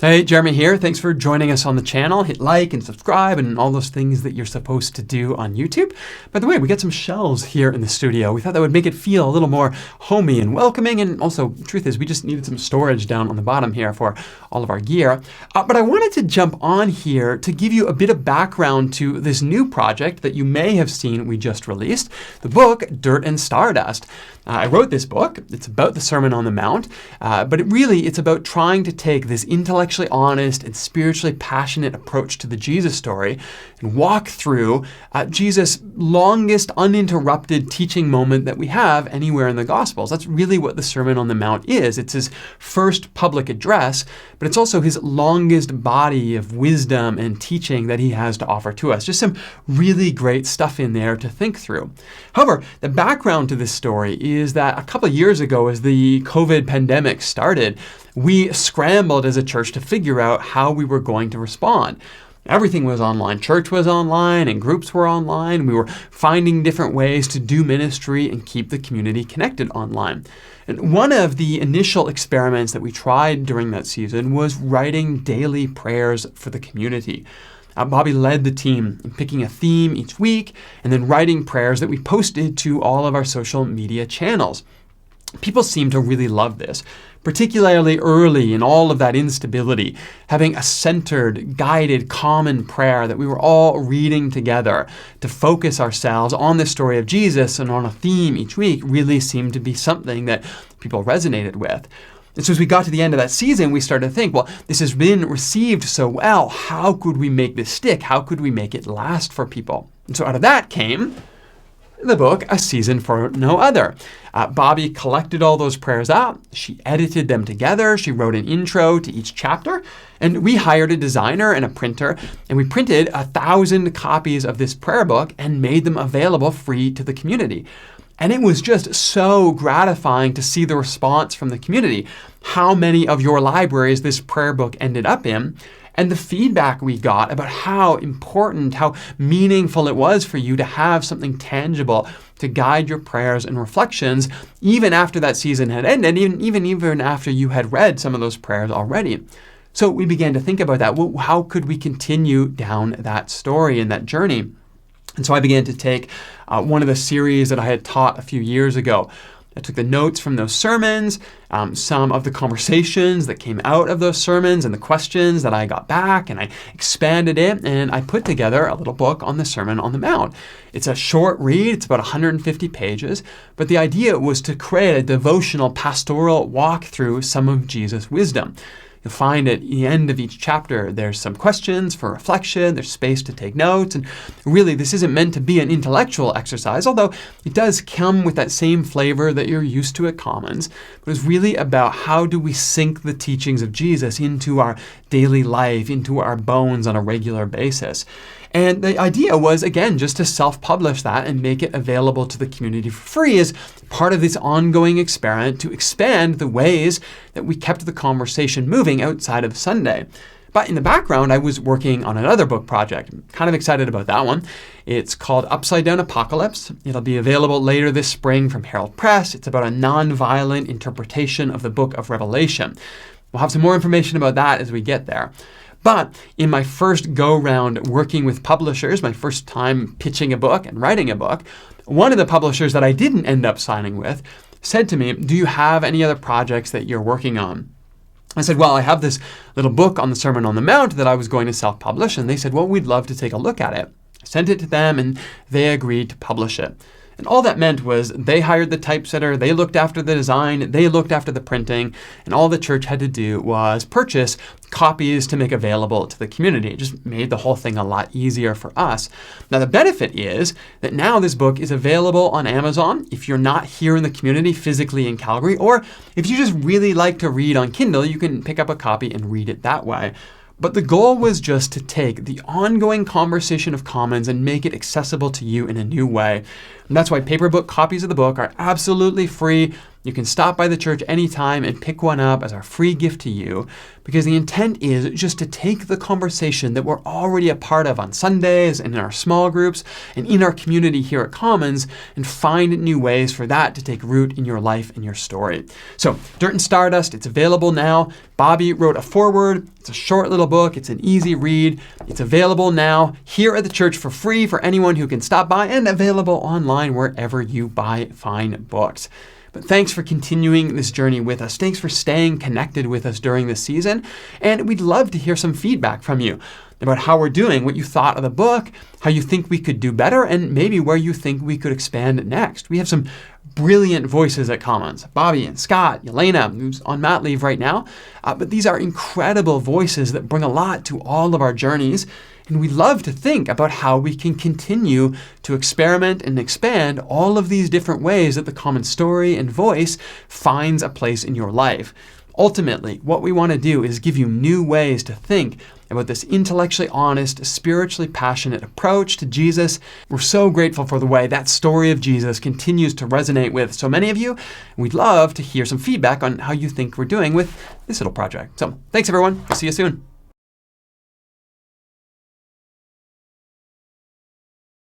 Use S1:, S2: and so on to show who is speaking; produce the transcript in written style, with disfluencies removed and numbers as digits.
S1: Hey, Jeremy here. Thanks for joining us on the channel. Hit like and subscribe and all those things that you're supposed to do on YouTube. By the way, we got some shelves here in the studio. We thought that would make it feel a little more homey and welcoming. And also, truth is, we just needed some storage down on the bottom here for all of our gear. But I wanted to jump on here to give you a bit of background to this new project that you may have seen we just released, the book Dirt and Stardust. I wrote this book. It's about the Sermon on the Mount, but it's about trying to take this intellectually honest and spiritually passionate approach to the Jesus story and walk through Jesus' longest uninterrupted teaching moment that we have anywhere in the Gospels. That's really what the Sermon on the Mount is. It's his first public address, but it's also his longest body of wisdom and teaching that he has to offer to us. Just some really great stuff in there to think through. However, the background to this story is that a couple of years ago, as the COVID pandemic started, we scrambled as a church to figure out how we were going to respond. Everything was online. Church was online and groups were online. We were finding different ways to do ministry and keep the community connected online. And one of the initial experiments that we tried during that season was writing daily prayers for the community. Bobby led the team in picking a theme each week and then writing prayers that we posted to all of our social media channels. People seemed to really love this, particularly early in all of that instability, having a centered, guided, common prayer that we were all reading together to focus ourselves on the story of Jesus and on a theme each week really seemed to be something that people resonated with. And so as we got to the end of that season, we started to think, well, this has been received so well. How could we make this stick? How could we make it last for people? And so out of that came the book, A Season for No Other. Bobby collected all those prayers up. She edited them together. She wrote an intro to each chapter. And we hired a designer and a printer. And we printed 1,000 copies of this prayer book and made them available free to the community. And it was just so gratifying to see the response from the community, how many of your libraries this prayer book ended up in, and the feedback we got about how important, how meaningful it was for you to have something tangible to guide your prayers and reflections, even after that season had ended, even after you had read some of those prayers already. So we began to think about that. Well, how could we continue down that story and that journey? And so I began to take one of the series that I had taught a few years ago. I took the notes from those sermons, some of the conversations that came out of those sermons and the questions that I got back, and I expanded it, and I put together a little book on the Sermon on the Mount. It's a short read. It's about 150 pages, but the idea was to create a devotional pastoral walk through some of Jesus' wisdom. You'll find at the end of each chapter, there's some questions for reflection, there's space to take notes, and really this isn't meant to be an intellectual exercise, although it does come with that same flavor that you're used to at Commons. But it's really about how do we sink the teachings of Jesus into our daily life, into our bones on a regular basis. And the idea was, again, just to self-publish that and make it available to the community for free as part of this ongoing experiment to expand the ways that we kept the conversation moving outside of Sunday. But in the background, I was working on another book project. I'm kind of excited about that one. It's called Upside Down Apocalypse. It'll be available later this spring from Herald Press. It's about a nonviolent interpretation of the book of Revelation. We'll have some more information about that as we get there. But in my first go-round working with publishers, my first time pitching a book and writing a book, one of the publishers that I didn't end up signing with said to me, "Do you have any other projects that you're working on?" I said, "Well, I have this little book on the Sermon on the Mount that I was going to self-publish." And they said, "Well, we'd love to take a look at it." I sent it to them and they agreed to publish it. And all that meant was they hired the typesetter, they looked after the design, they looked after the printing, and all the church had to do was purchase copies to make available to the community. It just made the whole thing a lot easier for us. Now the benefit is that now this book is available on Amazon if you're not here in the community physically in Calgary, or if you just really like to read on Kindle, you can pick up a copy and read it that way. But the goal was just to take the ongoing conversation of Commons and make it accessible to you in a new way. And that's why Paperbook copies of the book are absolutely free You can stop by the church anytime and pick one up as our free gift to you, because the intent is just to take the conversation that we're already a part of on Sundays and in our small groups and in our community here at Commons and find new ways for that to take root in your life and your story. So, Dirt and Stardust, it's available now. Bobby wrote a foreword. It's a short little book. It's an easy read. It's available now here at the church for free for anyone who can stop by, and available online wherever you buy fine books. But thanks for continuing this journey with us. Thanks for staying connected with us during this season. And we'd love to hear some feedback from you about how we're doing, what you thought of the book, how you think we could do better, and maybe where you think we could expand next. We have some brilliant voices at Commons. Bobby and Scott, Elena, who's on mat leave right now. But these are incredible voices that bring a lot to all of our journeys. And we love to think about how we can continue to experiment and expand all of these different ways that the common story and voice finds a place in your life. Ultimately, what we want to do is give you new ways to think about this intellectually honest, spiritually passionate approach to Jesus. We're so grateful for the way that story of Jesus continues to resonate with so many of you. We'd love to hear some feedback on how you think we're doing with this little project. So thanks, everyone. I'll see you soon.